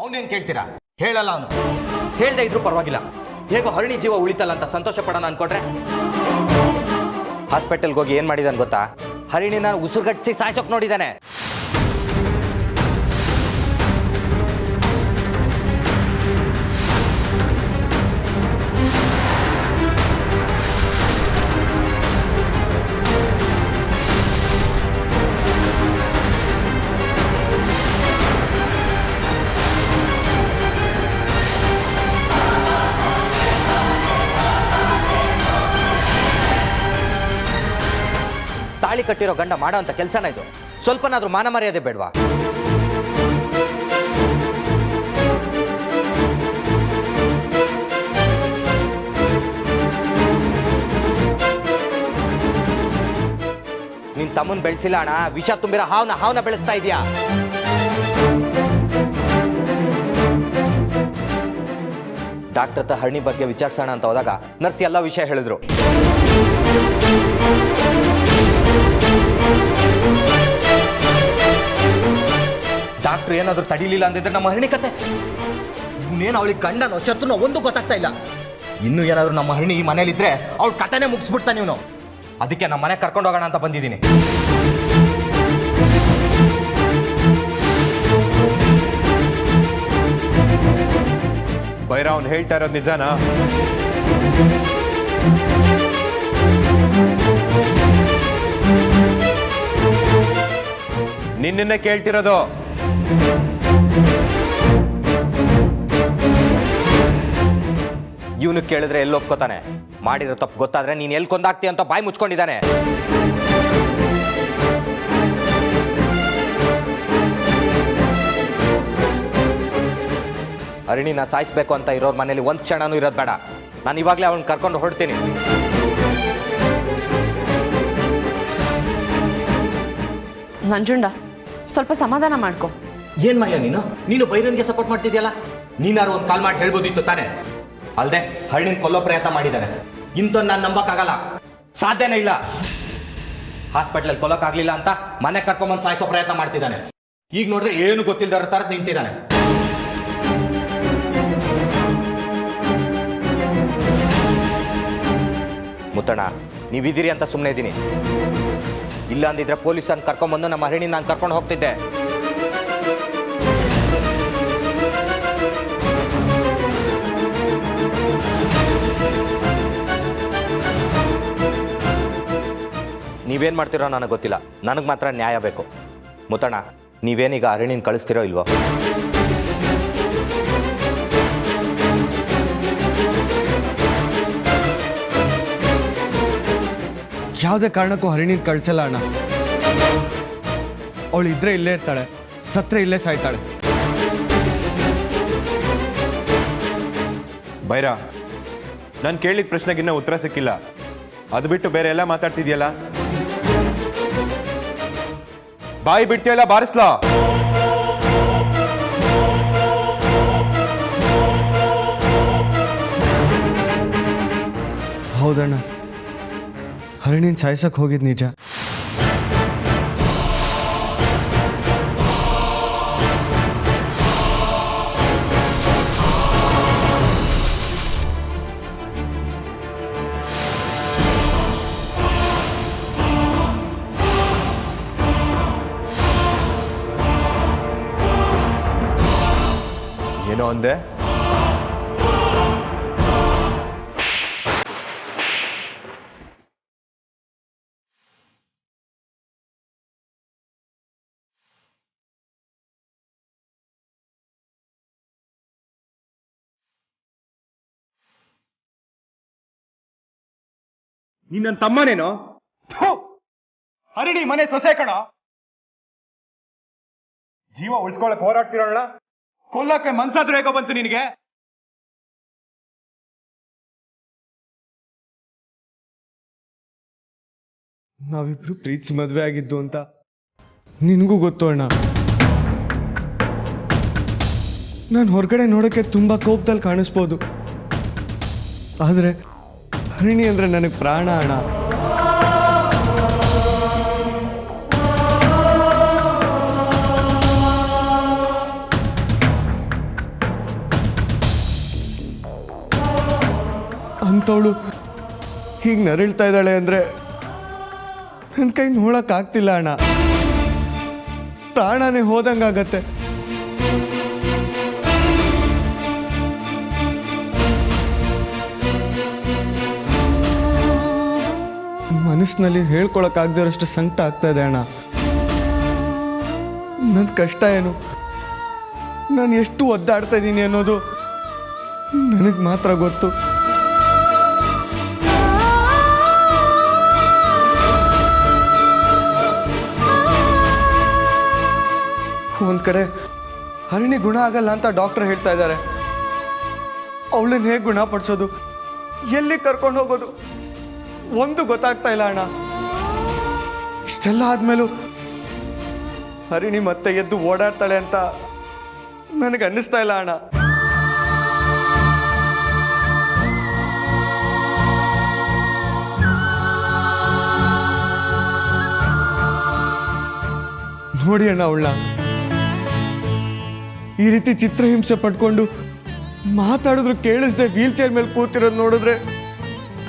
ಅವನೇನು ಕೇಳ್ತೀರಾ? ಹೇಳಲ್ಲ ಅವನು. ಹೇಳ್ದೆ ಇದ್ರೂ ಪರವಾಗಿಲ್ಲ, ಹೇಗೋ ಹರಿಣಿ ಜೀವ ಉಳಿತಲ್ಲ ಅಂತ ಸಂತೋಷ ಪಡೋಣ ಅನ್ಕೊಂಡ್ರೆ ಹಾಸ್ಪಿಟಲ್ಗೆ ಹೋಗಿ ಏನು ಮಾಡಿದಾನೆ ಗೊತ್ತಾ? ಹರಿಣಿನ ಉಸಿರುಗಟ್ಟಿಸಿ ಸಾಯಿಸೋಕೆ ನೋಡಿದ್ದಾನೆ. ತಾಳಿ ಕಟ್ಟಿರೋ ಗಂಡ ಮಾಡೋ ಅಂತ ಕೆಲಸನ ಇದು? ಸ್ವಲ್ಪನಾದ್ರೂ ಮಾನ ಮರ್ಯಾದೆ ಬೇಡವಾ? ನಿನ್ ತಮ್ಮನ್ ಬೆಳೆಸಿಲ್ಲ ಅಣ್ಣ, ವಿಷ ತುಂಬಿರೋ ಹಾವನ್ನ ಬೆಳೆಸ್ತಾ ಇದೀಯಾ? ಡಾಕ್ಟರ್ ಹತ್ರ ಹರಣಿ ಬಗ್ಗೆ ವಿಚಾರಿಸೋಣ ಅಂತ ಹೋದಾಗ ನರ್ಸ್ ಎಲ್ಲ ವಿಷಯ ಹೇಳಿದ್ರು. ಡಾಕ್ಟರ್ ಏನಾದರೂ ತಡೀಲಿಲ್ಲ ಅಂದಿದ್ರೆ ನಮ್ಮ ಹರಣಿ ಕತೆ. ಇವನೇನು ಅವಳಿಗೆ ಗಂಡನೋ ಶತ್ರುನೋ ಒಂದು ಗೊತ್ತಾಗ್ತಾ ಇಲ್ಲ. ಇನ್ನೂ ಏನಾದರೂ ನಮ್ಮ ಹರಣಿ ಈ ಮನೇಲಿದ್ರೆ ಅವಳ ಕತೆನೇ ಮುಗಿಸ್ಬಿಡ್ತಾನೆ ಇವನು. ಅದಕ್ಕೆ ನಮ್ಮ ಮನೆ ಕರ್ಕೊಂಡು ಹೋಗೋಣ ಅಂತ ಬಂದಿದ್ದೀನಿ. ಬೈರ ಅವ್ನು ಹೇಳ್ತಾ ಇರೋದು ನಿಜಾನಾ? ನಿನ್ನೆ ಕೇಳ್ತಿರೋದು. ಇವನು ಕೇಳಿದ್ರೆ ಎಲ್ಲಿ ಒಪ್ಕೋತಾನೆ? ಮಾಡಿರೋ ತಪ್ಪು ಗೊತ್ತಾದ್ರೆ ನೀನು ಎಲ್ಲಿ ಕೊಂದಾಗ್ತೀಯ ಅಂತ ಬಾಯಿ ಮುಚ್ಕೊಂಡಿದ್ದಾನೆ. ಹರಿಣಿನ ಸಾಯಿಸ್ಬೇಕು ಅಂತ ಇರೋರ್ ಮನೇಲಿ ಒಂದು ಕ್ಷಣನೂ ಇರೋದು ಬೇಡ. ನಾನು ಇವಾಗಲೇ ಅವನ್ನ ಕರ್ಕೊಂಡು ಹೊರಡ್ತೀನಿ. ನಂಜುಂಡ, ಸ್ವಲ್ಪ ಸಮಾಧಾನ ಮಾಡ್ಕೊ. ಏನ್ ಮಾಡ್ಯ ನೀನು ಬೈರನ್ಗೆ ಸಪೋರ್ಟ್ ಮಾಡ್ತಿದ್ಯಲ್ಲ? ನೀನಾರು ಒಂದು ಕಾಲ್ ಮಾಡಿ ಹೇಳ್ಬೋದಿತ್ತು ತಾನೆ? ಅಲ್ದೆ ಹಳ್ಳಿನ ಕೊಲ್ಲೋ ಪ್ರಯತ್ನ ಮಾಡಿದ್ದಾನೆ. ಇಂಥ ನಾನು ನಂಬಕ್ಕಾಗಲ್ಲ, ಸಾಧ್ಯನೇ ಇಲ್ಲ. ಹಾಸ್ಪಿಟ್ಲಲ್ಲಿ ಕೊಲ್ಲೋಕ್ಕಾಗ್ಲಿಲ್ಲ ಅಂತ ಮನೆ ಕರ್ಕೊಂಬಂದು ಸಾಯಿಸೋ ಪ್ರಯತ್ನ ಮಾಡ್ತಿದ್ದಾನೆ. ಈಗ ನೋಡಿದ್ರೆ ಏನು ಗೊತ್ತಿಲ್ಲದವ್ರ ತರ ನಿಂತಿದ್ದಾನೆ. ಮುತ್ತಣ್ಣ, ನೀವಿದ್ದೀರಿ ಅಂತ ಸುಮ್ಮನೆ ಇದ್ದೀನಿ. ಇಲ್ಲ ಅಂದಿದ್ರೆ ಪೊಲೀಸನ್ನು ಕರ್ಕೊಂಬಂದು ನಮ್ಮ ಹರಿಣಿ ನಾನು ಕರ್ಕೊಂಡು ಹೋಗ್ತಿದ್ದೆ. ನೀವೇನು ಮಾಡ್ತಿರೋ ನನಗೆ ಗೊತ್ತಿಲ್ಲ, ನನಗೆ ಮಾತ್ರ ನ್ಯಾಯ ಬೇಕು. ಮುತ್ತಣ್ಣ, ನೀವೇನೀಗ ಹರಿಣಿನ ಕಳಿಸ್ತಿರೋ ಇಲ್ವೋ? ಯಾವುದೇ ಕಾರಣಕ್ಕೂ ಹರಿಣಿನ ಕಳ್ಸಲ್ಲ ಅಣ್ಣ. ಅವಳು ಇದ್ರೆ ಇಲ್ಲೇ ಇರ್ತಾಳೆ, ಸತ್ರೆ ಇಲ್ಲೇ ಸಾಯ್ತಾಳೆ. ಬೈರ, ನಾನು ಕೇಳಿದ ಪ್ರಶ್ನೆಗಿನ್ನ ಉತ್ತರ ಸಿಕ್ಕಿಲ್ಲ. ಅದು ಬಿಟ್ಟು ಬೇರೆ ಎಲ್ಲ ಮಾತಾಡ್ತಿದ್ಯಲ್ಲ. ಬಾಯಿ ಬಿಡ್ತೀಯಲ್ಲ, ಬಾರಿಸ್ಲಾ? ಹೌದಣ್ಣ, ಹರಿಣಿನ ಸಾಯ್ಸಕ್ಕೆ ಹೋಗಿದ್ ನಿಜ. ಏನೋ ಅಂದೆ? ನೀನ್ ನನ್ನ ತಮ್ಮನೇನೋ? ಹರಿಣಿ ಮನೆ ಸೊಸೆ ಕಣ. ಜೀವ ಉಳಿಸ್ಕೊಳಕ್ ಹೋರಾಡ್ತಿರೋಣ, ಕೊಲ್ಲಕ್ಕೆ ಮನ್ಸಾದ್ರೂ ಹೇಗೋ ಬಂತು ನಿನಗೆ? ನಾವಿಬ್ರು ಪ್ರೀತಿಸಿ ಮದುವೆ ಆಗಿದ್ದು ಅಂತ ನಿನಗೂ ಗೊತ್ತು ಅಣ್ಣ. ನಾನು ಹೊರಗಡೆ ನೋಡೋಕ್ಕೆ ತುಂಬ ಕೋಪದಲ್ಲಿ ಕಾಣಿಸ್ಬೋದು, ಆದರೆ ಹರಿಣಿ ಅಂದರೆ ನನಗೆ ಪ್ರಾಣ ಅಣ್ಣ. ಅಂಥವಳು ಹೀಗೆ ನರಳ್ತಾ ಇದ್ದಾಳೆ ಅಂದರೆ ನನ್ನ ಕೈ ನೋಡೋಕ್ಕಾಗ್ತಿಲ್ಲ ಅಣ್ಣ. ಪ್ರಾಣನೇ ಹೋದಂಗಾಗತ್ತೆ. ಮನಸ್ಸಿನಲ್ಲಿ ಹೇಳ್ಕೊಳಕ್ಕಾಗದಿರೋಷ್ಟು ಸಂಕಟ ಆಗ್ತಾ ಇದೆ ಅಣ್ಣ. ನನ್ನ ಕಷ್ಟ ಏನು, ನಾನು ಎಷ್ಟು ಒದ್ದಾಡ್ತಾ ಇದ್ದೀನಿ ಅನ್ನೋದು ನನಗೆ ಮಾತ್ರ ಗೊತ್ತು. ಒಂದು ಕಡೆ ಹರಿಣಿ ಗುಣ ಆಗಲ್ಲ ಅಂತ ಡಾಕ್ಟರ್ ಹೇಳ್ತಾ ಇದ್ದಾರೆ. ಅವಳನ್ನ ಹೇಗೆ ಗುಣಪಡಿಸೋದು, ಎಲ್ಲಿ ಕರ್ಕೊಂಡು ಹೋಗೋದು ಒಂದು ಗೊತ್ತಾಗ್ತಾ ಇಲ್ಲ ಅಣ್ಣ. ಇಷ್ಟೆಲ್ಲ ಆದ್ಮೇಲೂ ಹರಿಣಿ ಮತ್ತೆ ಎದ್ದು ಓಡಾಡ್ತಾಳೆ ಅಂತ ನನಗೆ ಅನ್ನಿಸ್ತಾ ಇಲ್ಲ ಅಣ್ಣ. ನೋಡಿ ಅಣ್ಣ, ಅವಳನ್ನ ಈ ರೀತಿ ಚಿತ್ರಹಿಂಸೆ ಪಡ್ಕೊಂಡು ಮಾತಾಡಿದ್ರು ಕೇಳಿಸ್ದೆ ವೀಲ್ ಚೇರ್ ಮೇಲೆ ಕೂತಿರೋದು ನೋಡಿದ್ರೆ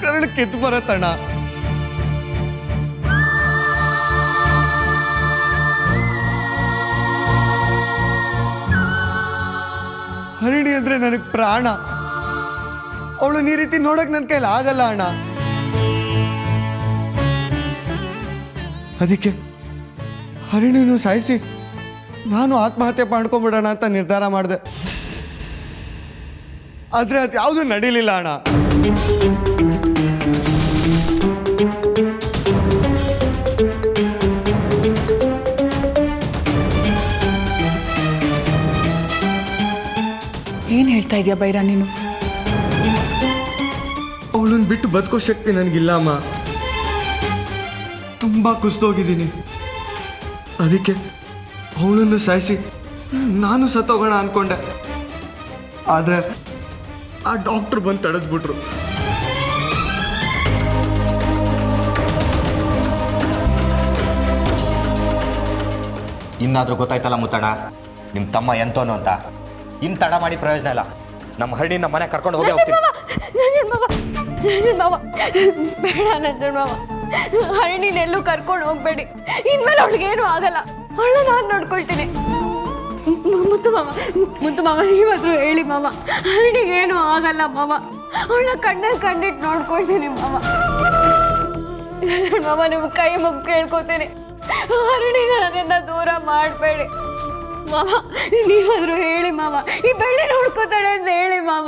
ಕರಳು ಕಿತ್ತು ಬರತ್ತಣ್ಣ. ಹರಿಣಿ ಅಂದ್ರೆ ನನಗೆ ಪ್ರಾಣ. ಅವಳನ್ನ ಈ ರೀತಿ ನೋಡಕ್ ನನ್ನ ಕೈಲಿ ಆಗಲ್ಲ ಅಣ್ಣ. ಅದಕ್ಕೆ ಹರಿಣಿನೂ ಸಾಯಿಸಿ ನಾನು ಆತ್ಮಹತ್ಯೆ ಮಾಡ್ಕೊಂಡ್ಬಿಡೋಣ ಅಂತ ನಿರ್ಧಾರ ಮಾಡಿದೆ. ಆದ್ರೆ ಅದು ಯಾವುದು ನಡೀಲಿಲ್ಲ ಅಣ್ಣ. ಏನ್ ಹೇಳ್ತಾ ಇದೀಯ ಬೈರ ನೀನು? ಅವಳನ್ನ ಬಿಟ್ಟು ಬದುಕೋ ಶಕ್ತಿ ನನಗಿಲ್ಲ ಅಮ್ಮ. ತುಂಬಾ ಕುಸಿದೋಗಿದ್ದೀನಿ. ಅದಕ್ಕೆ ಅವಳನ್ನು ಸಾಯಿಸಿ ನಾನು ಸತ್ತೋಗೋಣ ಅನ್ಕೊಂಡೆ. ಆದ್ರೆ ಆ ಡಾಕ್ಟರ್ ಬಂದು ತಡೆದ್ಬಿಟ್ರು. ಇನ್ನಾದ್ರೂ ಗೊತ್ತಾಯ್ತಲ್ಲ ಮುತ್ತಣ್ಣ, ನಿಮ್ಮ ತಮ್ಮ ಎಂತೋನು ಅಂತ. ಇನ್ನು ತಡ ಮಾಡಿ ಪ್ರಯೋಜನ ಇಲ್ಲ. ನಮ್ಮ ಹಳ್ಳಿ ನಮ್ಮ ಮನೆ ಕರ್ಕೊಂಡು ಹೋಗಿ ಹೋಗ್ತೀನಿ. ಬೇಡ ನಂಜನ್ ಮಾವ, ಹರಣಿನೆಲ್ಲೂ ಕರ್ಕೊಂಡು ಹೋಗ್ಬೇಡಿ. ಇನ್ಮೇಲೆ ಅವಳಿಗೇನು ಆಗಲ್ಲ. ಅವಳ ನಾನು ನೋಡ್ಕೊಳ್ತೀನಿ. ಮುತ್ತು ಮಾವ ನೀವಾದ್ರೂ ಹೇಳಿ ಮಾವ, ಹರಣಿಗೇನು ಆಗಲ್ಲ ಮಾವ. ಅವಳ ಕಣ್ಣಲ್ಲಿ ಕಣ್ಣಿಟ್ಟು ನೋಡ್ಕೊಳ್ತೀನಿ ಮಾವ. ಮಾವ ನಿಮ್ಮ ಕೈ ಮುಗ್ದು ಕೇಳ್ಕೊತೀನಿ, ಹರಣಿನ ನನ್ನಿಂದ ದೂರ ಮಾಡಬೇಡಿ ಮಾವ. ನೀವಾದ್ರೂ ಹೇಳಿ ಮಾವ, ಈ ಬೆಳ್ಳಿ ನೋಡ್ಕೋತಾಳೆ ಅಂತ ಹೇಳಿ ಮಾವ.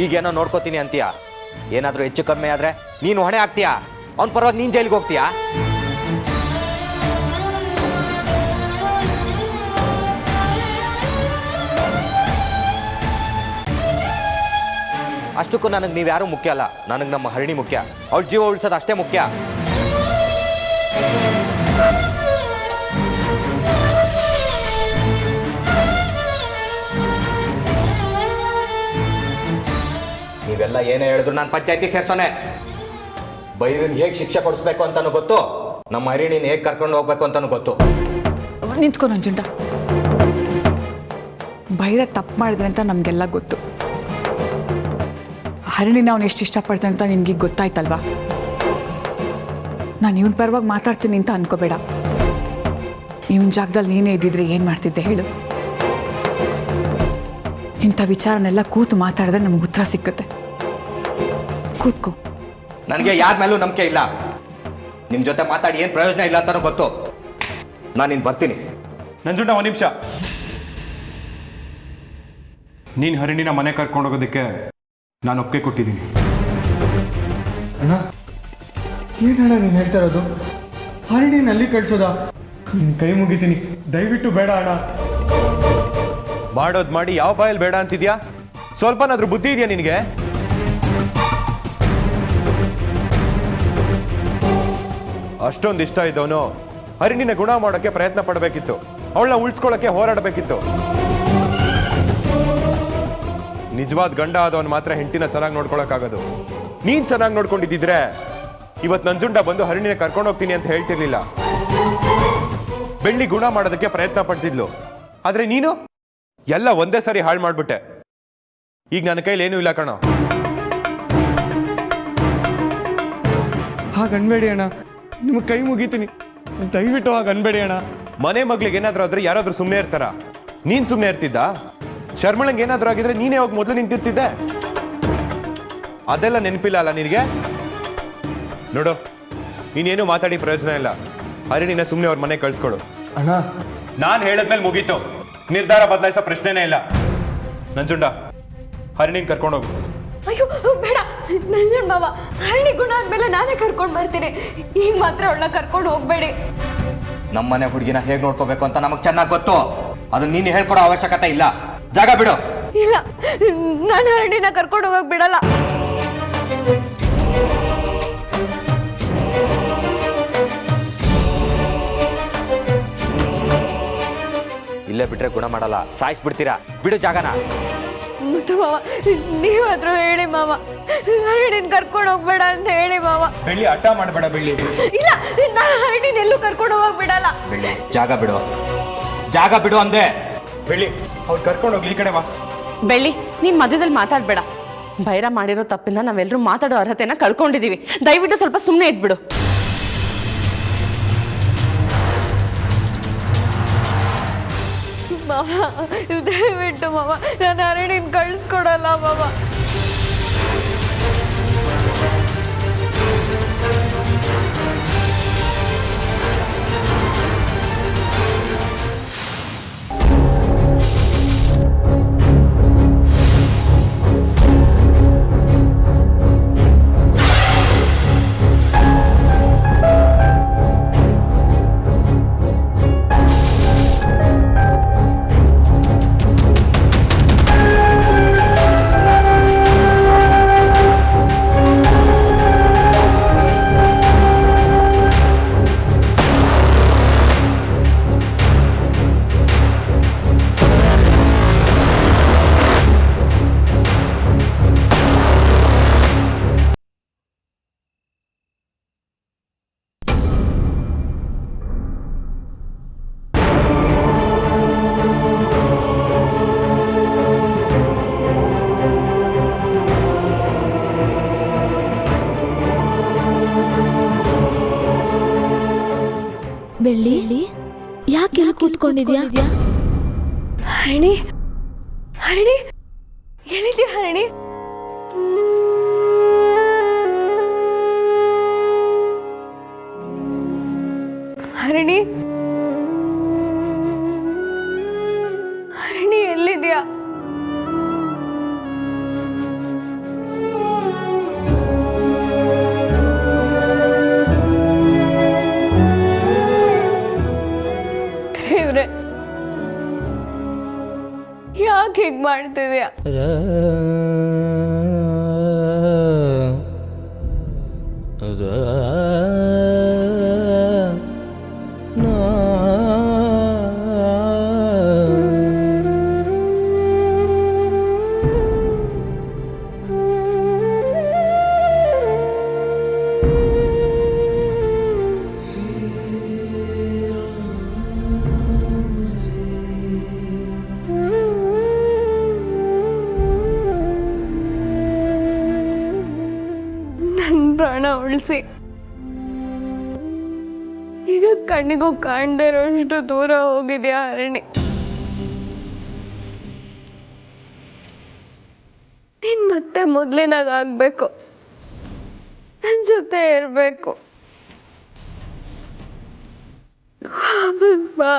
ಈಗೇನೋ ನೋಡ್ಕೋತೀನಿ ಅಂತೀಯ. ಏನಾದ್ರೂ ಹೆಚ್ಚು ಕಮ್ಮಿ ಆದ್ರೆ ನೀನು ಹೊಣೆ ಆಗ್ತೀಯಾ? ಅವ್ನ ಪರವಾಗಿ ನೀನ್ ಜೈಲಿಗೆ ಹೋಗ್ತೀಯಾ? ಅಷ್ಟಕ್ಕೂ ನನಗೆ ನೀವ್ಯಾರೂ ಮುಖ್ಯ ಅಲ್ಲ. ನನಗೆ ನಮ್ಮ ಹರಿಣಿ ಮುಖ್ಯ. ಅವಳ ಜೀವ ಉಳಿಸೋದು ಅಷ್ಟೇ ಮುಖ್ಯ. ನೀವೆಲ್ಲ ಏನೇ ಹೇಳಿದ್ರು ನಾನು ಪಂಚಾಯತಿ ಸೇರ್ಸೋನೆ. ಬೈರನ್ ಹೇಗೆ ಶಿಕ್ಷೆ ಕೊಡಿಸ್ಬೇಕು ಅಂತಾನು ಗೊತ್ತು, ನಮ್ಮ ಹರಿಣಿನ ಹೇಗೆ ಕರ್ಕೊಂಡು ಹೋಗ್ಬೇಕು ಅಂತಾನು ಗೊತ್ತು. ನಿಂತ್ಕೊ ನಂಜುಂಡ. ಬೈರ ತಪ್ಪು ಮಾಡಿದ್ರೆ ಅಂತ ನಮಗೆಲ್ಲ ಗೊತ್ತು. ಹರಿಣಿನ ಅವ್ನು ಎಷ್ಟು ಇಷ್ಟಪಡ್ತಾನೆ ಅಂತ ನಿನ್ಗೆ ಗೊತ್ತಾಯ್ತಲ್ವಾ? ನಾನು ಇವನ್ ಪರವಾಗಿ ಮಾತಾಡ್ತೀನಿ ಅಂತ ಅನ್ಕೋಬೇಡ. ಇವನ್ ಜಾಗದಲ್ಲಿ ನೀನೇ ಇದ್ದಿದ್ರೆ ಏನು ಮಾಡ್ತಿದ್ದೆ ಹೇಳು? ಇಂಥ ವಿಚಾರನೆಲ್ಲ ಕೂತು ಮಾತಾಡಿದ್ರೆ ನಮ್ಗೆ ಉತ್ತರ ಸಿಕ್ಕುತ್ತೆ. ಕೂತ್ಕೋ. ನನಗೆ ಯಾರ ಮೇಲೂ ನಂಬಿಕೆ ಇಲ್ಲ. ನಿಮ್ಮ ಜೊತೆ ಮಾತಾಡಿ ಏನು ಪ್ರಯೋಜನ ಇಲ್ಲ ಅಂತಾನು ಗೊತ್ತು. ನಾನು ಇನ್ನು ಬರ್ತೀನಿ. ನಂಜುಂಡ, ಒಂದು ನಿಮಿಷ. ನೀನು ಹರಿಣಿನ ಮನೆ ಕರ್ಕೊಂಡು ಹೋಗೋದಕ್ಕೆ ನಾನು ಒಪ್ಪಿಗೆ ಕೊಟ್ಟಿದ್ದೀನಿ. ಅಣ್ಣ, ಏನಣ್ಣ ನೀನು ಹೇಳ್ತಾ ಇರೋದು? ಹರಿಣಿನ ಅಲ್ಲಿ ಕಳ್ಸೋದಾ? ನಿನ್ನ ಕೈ ಮುಗಿತೀನಿ, ದಯವಿಟ್ಟು ಬೇಡ ಅಣ್ಣ. ಮಾಡೋದು ಮಾಡಿ ಯಾವ ಬಾಯಲ್ಲಿ ಬೇಡ ಅಂತಿದ್ಯಾ? ಸ್ವಲ್ಪನಾದ್ರೂ ಬುದ್ಧಿ ಇದೆಯಾ ನಿನಗೆ? ಅಷ್ಟೊಂದು ಇಷ್ಟ ಇದ್ದವನು ಹರಿಣಿನ ಗುಣ ಮಾಡೋಕ್ಕೆ ಪ್ರಯತ್ನ ಪಡಬೇಕಿತ್ತು. ಅವಳನ್ನ ಉಳಿಸ್ಕೊಳ್ಳೋಕ್ಕೆ ಹೋರಾಡಬೇಕಿತ್ತು. ನಿಜವಾದ ಗಂಡ ಆದವನು ಮಾತ್ರ ಹೆಂಡತಿನ ಚೆನ್ನಾಗಿ ನೋಡ್ಕೊಳಕ್ಕಾಗೋದು. ನೀನ್ ಚೆನ್ನಾಗಿ ನೋಡ್ಕೊಂಡಿದ್ದಿದ್ರೆ ಇವತ್ತು ನಂಜುಂಡ ಬಂದು ಹರಿಣಿನ ಕರ್ಕೊಂಡು ಹೋಗ್ತೀನಿ ಅಂತ ಹೇಳ್ತಿರ್ಲಿಲ್ಲ. ಬೆಳ್ಳಿ ಗುಣ ಮಾಡೋದಕ್ಕೆ ಪ್ರಯತ್ನ ಪಡ್ತಿದ್ಲು. ಆದ್ರೆ ನೀನು ಎಲ್ಲ ಒಂದೇ ಸರಿ ಹಾಳು ಮಾಡ್ಬಿಟ್ಟೆ. ಈಗ ನನ್ನ ಕೈಲಿ ಏನೂ ಇಲ್ಲ ಕಣೋ. ಹಾಗೆ ಅನ್ಬೇಡಿ ಅಣ್ಣ, ನಿಮ್ಗೆ ಕೈ ಮುಗಿತೀನಿ, ದಯವಿಟ್ಟು ಹಾಗೆ ಅನ್ಬೇಡಿ ಅಣ್ಣ. ಮನೆ ಮಗ್ಳಿಗೆ ಏನಾದ್ರೂ ಆದ್ರೆ ಯಾರಾದ್ರೂ ಸುಮ್ಮನೆ ಇರ್ತಾರ? ನೀನ್ ಸುಮ್ಮನೆ ಇರ್ತಿದ್ದ? ಶರ್ಮಳಂಗೆ ಏನಾದ್ರೂ ಆಗಿದ್ರೆ ನೀನೇ ಹೋಗಿ ಮೊದಲು ನಿಂತಿರ್ತಿದ್ದೆ. ಅದೆಲ್ಲ ನೆನಪಿಲ್ಲ ಅಲ್ಲ ನಿನಗೆ? ನೋಡು, ಇನ್ನೇನು ಮಾತಾಡಿ ಪ್ರಯೋಜನ ಇಲ್ಲ. ಹರಿಣಿನ ಸುಮ್ಮನೆ ಅವ್ರ ಮನೆ ಕಳ್ಸ್ಕೊಡು. ಅಣ್ಣ ನಾನು ಹೇಳದ್ಮೇಲೆ ಮುಗೀತು. ನಿರ್ಧಾರ ಬದಲಾಯಿಸೋ ಪ್ರಶ್ನೆನೇ ಇಲ್ಲ. ನಂಜುಂಡ, ಹರಿಣಿನ ಕರ್ಕೊಂಡೋಗು. ಅಯ್ಯೋ ಬೇಡ ನಂಜನ್ ಮಾವ, ಹರಣಿ ಗುಣ ಆದ್ಮೇಲೆ ನಾನೇ ಕರ್ಕೊಂಡು ಬರ್ತೀನಿ. ಈಗ ಮಾತ್ರ ಅವಳನ್ನ ಕರ್ಕೊಂಡು ಹೋಗ್ಬೇಡಿ. ನಮ್ಮನೆ ಹುಡುಗಿನ ಹೇಗೆ ನೋಡ್ಕೋಬೇಕು ಅಂತ ನಮಗೆ ಚೆನ್ನಾಗಿ ಗೊತ್ತು. ಅದನ್ನ ನೀನು ಹೇಳ್ಕೊಡೋ ಅವಶ್ಯಕತೆ ಇಲ್ಲ. ಜಾಗ ಬಿಡು. ಇಲ್ಲ, ನಾನು ಹರಣಿನ ಕರ್ಕೊಂಡು ಹೋಗಕ್ ಬಿಡಲ್ಲ. ಇಲ್ಲೇ ಬಿಟ್ರೆ ಗುಣ ಮಾಡಲ್ಲ, ಸಾಯಿಸ್ಬಿಡ್ತೀರಾ. ಬಿಡು ಜಾಗನ. ಮುತ್ತು ಮಾವ, ನೀವಾದ್ರೂ ಹೇಳಿ ಮಾವ, ಹರಣಿನ ಕರ್ಕೊಂಡು ಹೋಗ್ಬೇಡ ಅಂತ ಹೇಳಿ ಮಾವ. ಬೆಳ್ಳಿ ಹಠ ಮಾಡಬೇಡ ಬೆಳ್ಳಿ. ಇಲ್ಲ, ನಾನು ಹರಣಿನ ಎಲ್ಲೂ ಕರ್ಕೊಂಡು ಹೋಗಕ್ ಬಿಡಲ್ಲ. ಬೆಳ್ಳಿ, ಜಾಗ ಬಿಡು. ಜಾಗ ಬಿಡು ಅಂದೆ. ಬೆಳ್ಳಿ, ಅವ್ರು ಕರ್ಕೊಂಡೋಗ್ಲಿ. ಈ ಕಡೆ ಬಾ. ಬೆಳ್ಳಿ, ನೀನ್ ಮಧ್ಯದಲ್ಲಿ ಮಾತಾಡ್ಬೇಡ. ಭೈರ ಮಾಡಿರೋ ತಪ್ಪಿಂದ ನಾವೆಲ್ಲರೂ ಮಾತಾಡೋ ಅರ್ಹತೆನ ಕಳ್ಕೊಂಡಿದೀವಿ. ದಯವಿಟ್ಟು ಸ್ವಲ್ಪ ಸುಮ್ಮನೆ ಇದ್ಬಿಡು. ಮಾವ, ದಯವಿಟ್ಟು ಮಾವ, ನಾನು ಹರಣಿನ ಕಳಿಸ್ಕೊಡಲ್ಲ ಮಾವ. ಬೆಳ್ಳಿ, ಯಾಕೆ ಇಲ್ಲಿ ಕೂತ್ಕೊಂಡಿದ್ಯಾ? ಹರಣಿ, ಹರಣಿ, ಎಲ್ಲಿದ್ಯಾ ಹರಣಿ? ಹರಣಿ, ಹರಣಿ ಎಲ್ಲಿದ್ಯಾ? ದೇವ್ರೆ, ಯಾಕೆ ಹೀಗೆ ಮಾಡ್ತಿದ್ಯಾ? ಪ್ರಾಣ ಉಳಿಸಿ ಈಗ ಕಣ್ಣಿಗೂ ಕಾಣದೇ ಇರೋಷ್ಟು ದೂರ ಹೋಗಿದ್ಯಾ ಹರಣಿ. ನೀನ್ ಮತ್ತೆ ಮೊದಲಿನಾಗಾಗಬೇಕು, ನನ್ನ ಜೊತೆ ಇರಬೇಕು. ಬಾ.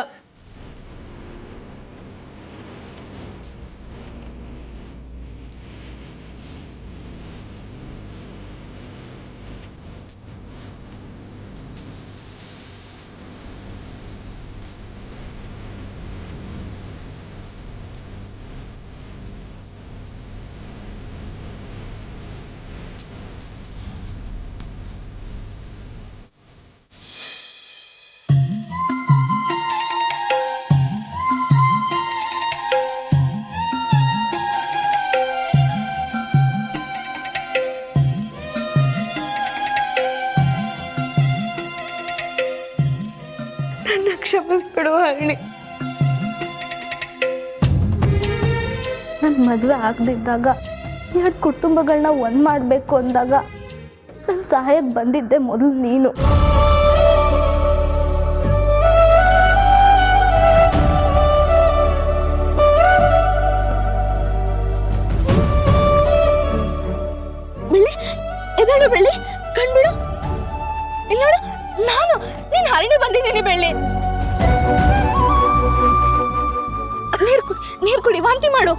ನನ್ನ ಕ್ಷಮಿಸ್ಬಿಡು ಹರಿಣಿ. ನನ್ನ ಮದುವೆ ಆಗದಿದ್ದಾಗ 2 ಕುಟುಂಬಗಳನ್ನ ಒಂದು ಮಾಡಬೇಕು ಅಂದಾಗ ನನ್ನ ಸಹಾಯಕ್ಕೆ ಬಂದಿದ್ದೆ ಮೊದಲು ನೀನು. ಬೆಳ್ಳಿ ಎದಳು, ಬೆಳ್ಳಿ ಕಣ್ಬಿಡು. ಇಲ್ಲಿ ನೋಡು, ನೀನು ಹರಿಣಿ ಬಂದಿದ್ದೀನಿ ಬೆಳ್ಳಿ. ನೀರು ಕುಡಿ, ವಾಂತಿ ಮಾಡು.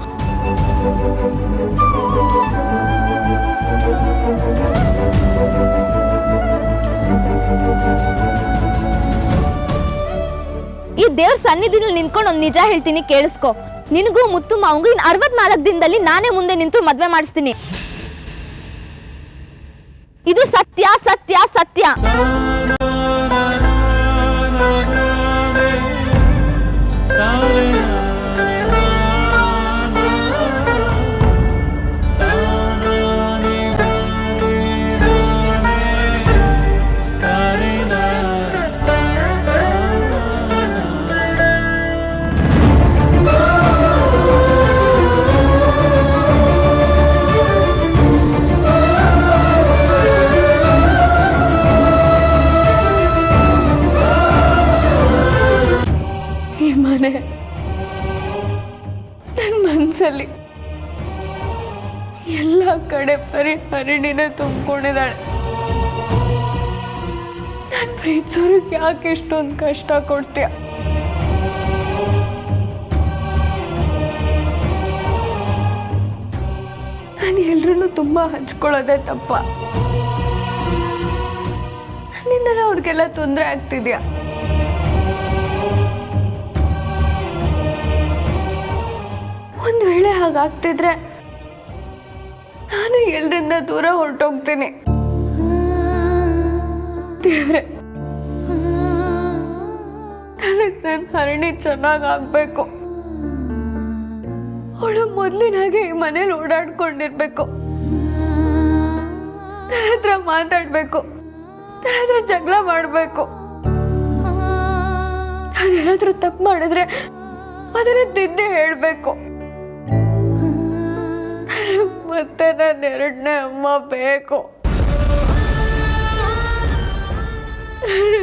ಈ ದೇವ್ರ ಸನ್ನಿಧಿನಲ್ಲಿ ನಿಂತ್ಕೊಂಡು ಒಂದು ನಿಜ ಹೇಳ್ತೀನಿ, ಕೇಳಿಸ್ಕೊ. ನಿನಗೂ ಮುತ್ತು ಮಾವಂಗೂ ಇನ್ನು 64 ದಿನದಲ್ಲಿ ನಾನೇ ಮುಂದೆ ನಿಂತು ಮದ್ವೆ ಮಾಡಿಸ್ತೀನಿ. ಇದು ಸತ್ಯ ಸತ್ಯ ಸತ್ಯ. ನನ್ನ ಮನಸ್ಸಲ್ಲಿ ಎಲ್ಲ ಕಡೆ ಬರೀ ಹರಿಣಿನೇ ತುಂಬಿಕೊಂಡಿದ್ದಾಳೆ. ನಾನು ಪ್ರೀತಿಸೋರಿಗೆ ಯಾಕೆ ಇಷ್ಟೊಂದು ಕಷ್ಟ ಕೊಡ್ತೀಯ? ನಾನು ಎಲ್ರೂ ತುಂಬ ಹಂಚ್ಕೊಳ್ಳೋದೇ ತಪ್ಪ. ನನ್ನಿಂದಲೇ ಅವ್ರಿಗೆಲ್ಲ ತೊಂದರೆ ಆಗ್ತಿದ್ಯಾ? ಒಂದು ವೇಳೆ ಹಾಗಾಗ್ತಿದ್ರೆ ನಾನು ಎಲ್ಲರಿಂದ ದೂರ ಹೊರಟೋಗ್ತೀನಿ. ದೇವ್ರೆ, ನನಗೆ ನನ್ನ ಹರಿಣಿ ಚೆನ್ನಾಗಾಗಬೇಕು. ಅವಳು ಮೊದಲಿನಾಗೆ ಈ ಮನೇಲಿ ಓಡಾಡ್ಕೊಂಡಿರ್ಬೇಕು. ನನ್ನ ಹತ್ರ ಮಾತಾಡಬೇಕು, ನನ್ನ ಹತ್ರ ಜಗಳ ಮಾಡಬೇಕು. ನಾನೇನಾದ್ರೂ ತಪ್ಪು ಮಾಡಿದ್ರೆ ಅದನ್ನ ತಿದ್ದಿ ಹೇಳಬೇಕು. ಮತ್ತೆ ನನ್ನ 2ನೇ ಅಮ್ಮ ಬೇಕು.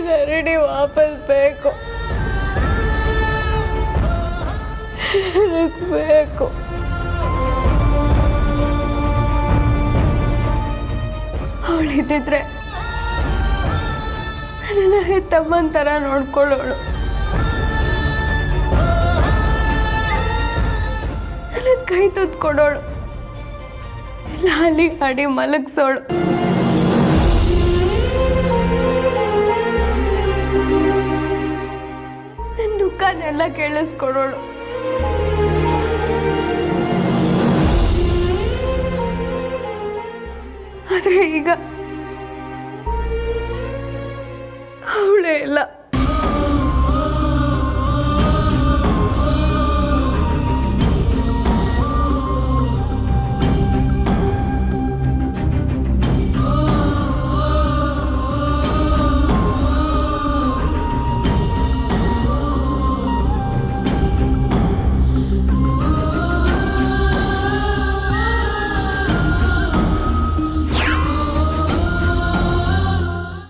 ಹರಿಣಿ ವಾಪಸ್ ಬೇಕು, ಬೇಕು. ಅವಳಿದ್ದಿದ್ರೆ ನನ್ನ ಹೆತ್ತಮ್ಮನ ಥರ ನೋಡ್ಕೊಳ್ಳೋಳು. ನನ್ನ ಕೈ ತುತ್ಕೊಡೋಳು, ಲಾಲಿ ಹಾಡಿ ಮಲಗಿಸೋಳು. ನನ್ನ ದುಃಖನೆಲ್ಲ ಕೇಳಿಸ್ಕೊಡೋಳು.